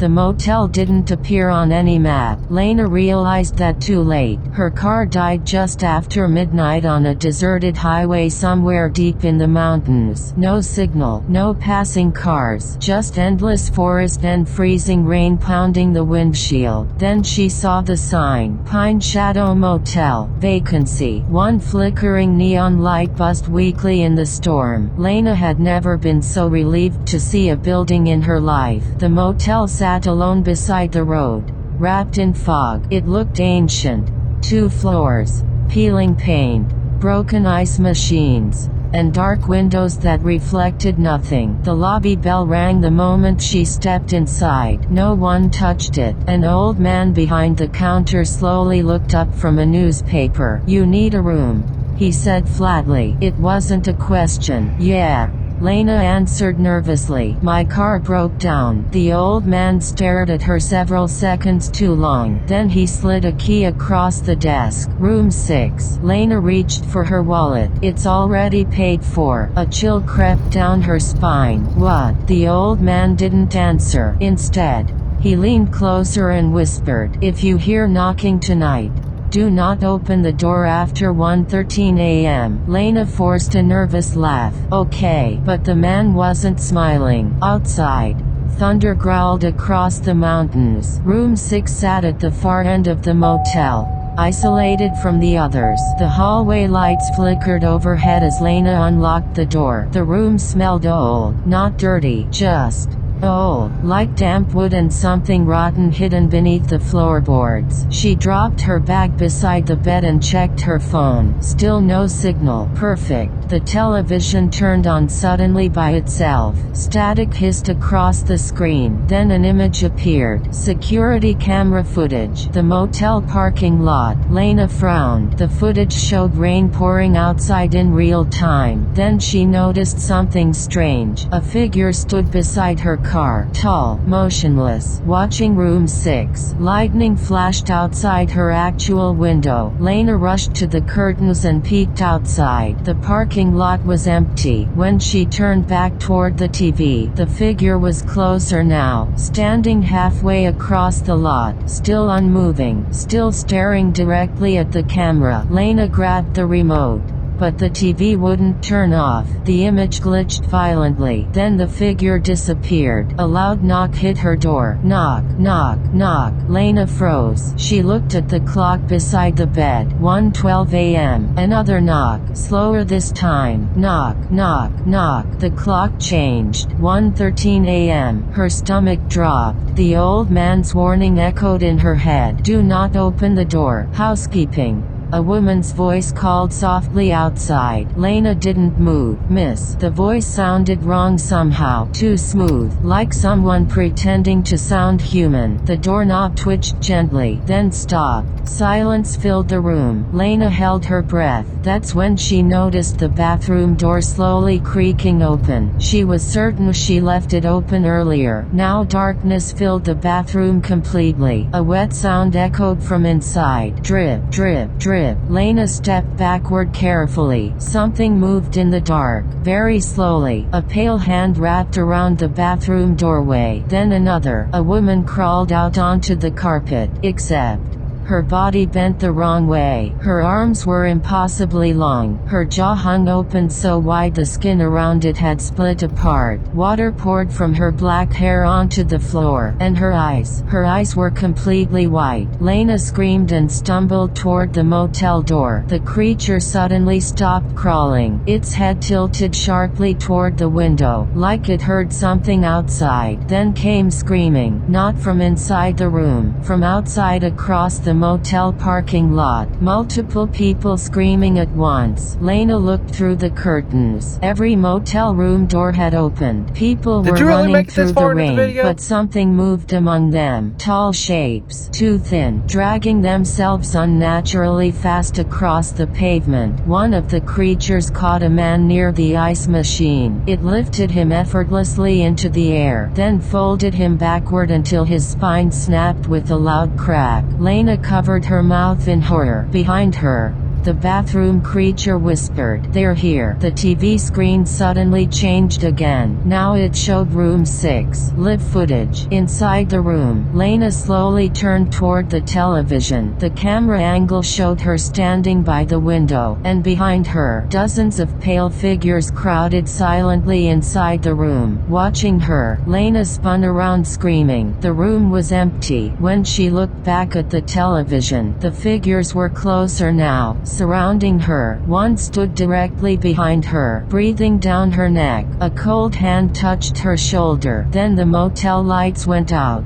The motel didn't appear on any map. Lena realized that too late. Her car died just after midnight on a deserted highway somewhere deep in the mountains. No signal, no passing cars, just endless forest and freezing rain pounding the windshield. Then she saw the sign, Pine Shadow Motel, vacancy. One flickering neon light buzzed weakly in the storm. Lena had never been so relieved to see a building in her life. The motel sat alone beside the road, wrapped in fog. It looked ancient. 2 floors, peeling paint, broken ice machines, and dark windows that reflected nothing. The lobby bell rang the moment she stepped inside. No one touched it. An old man behind the counter slowly looked up from a newspaper. "You need a room," he said flatly. It wasn't a question. "Yeah," Lena answered nervously. "My car broke down." The old man stared at her several seconds too long. Then he slid a key across the desk. "Room 6. Lena reached for her wallet. "It's already paid for." A chill crept down her spine. "What?" The old man didn't answer. Instead, he leaned closer and whispered, "If you hear knocking tonight, do not open the door after 1:13 a.m. Lena forced a nervous laugh. "Okay." But the man wasn't smiling. Outside, thunder growled across the mountains. Room 6 sat at the far end of the motel, isolated from the others. The hallway lights flickered overhead as Lena unlocked the door. The room smelled old, not dirty, just old, like damp wood and something rotten hidden beneath the floorboards. She dropped her bag beside the bed and checked her phone. Still no signal. Perfect. The television turned on suddenly by itself. Static hissed across the screen. Then an image appeared. Security camera footage. The motel parking lot. Lena frowned. The footage showed rain pouring outside in real time. Then she noticed something strange. A figure stood beside her car, tall, motionless, watching room 6. Lightning flashed outside her actual window. Lena rushed to the curtains and peeked outside. The parking lot was empty. When she turned back toward the TV, the figure was closer now, standing halfway across the lot, still unmoving, still staring directly at the camera. Lena grabbed the remote, but the TV wouldn't turn off. The image glitched violently. Then the figure disappeared. A loud knock hit her door. Knock, knock, knock. Lena froze. She looked at the clock beside the bed. 1:12 a.m. Another knock. Slower this time. Knock, knock, knock. The clock changed. 1:13 a.m. Her stomach dropped. The old man's warning echoed in her head. "Do not open the door. Housekeeping." A woman's voice called softly outside. Lena didn't move. "Miss." The voice sounded wrong somehow. Too smooth, like someone pretending to sound human. The doorknob twitched gently, then stopped. Silence filled the room. Lena held her breath. That's when she noticed the bathroom door slowly creaking open. She was certain she left it open earlier. Now darkness filled the bathroom completely. A wet sound echoed from inside. Drip, drip, drip. Lena stepped backward carefully. Something moved in the dark, very slowly. A pale hand wrapped around the bathroom doorway. Then another. A woman crawled out onto the carpet. Except her body bent the wrong way. Her arms were impossibly long. Her jaw hung open so wide the skin around it had split apart. Water poured from her black hair onto the floor. And her eyes were completely white. Lena screamed and stumbled toward the motel door. The creature suddenly stopped crawling. Its head tilted sharply toward the window, like it heard something outside. Then came screaming, not from inside the room, from outside across the motel parking lot. Multiple people screaming at once. Lena looked through the curtains. Every motel room door had opened. People were running through the rain, but something moved among them. Tall shapes, too thin, dragging themselves unnaturally fast across the pavement. One of the creatures caught a man near the ice machine. It lifted him effortlessly into the air, then folded him backward until his spine snapped with a loud crack. Lena covered her mouth in horror. Behind her, The bathroom creature whispered. "They're here." The TV screen suddenly changed again. Now it showed room 6. Live footage. Inside the room, Lena slowly turned toward the television. The camera angle showed her standing by the window, and behind her, dozens of pale figures crowded silently inside the room, watching her. Lena spun around screaming. The room was empty. When she looked back at the television, the figures were closer now, surrounding her. One stood directly behind her, breathing down her neck. A cold hand touched her shoulder. Then the motel lights went out.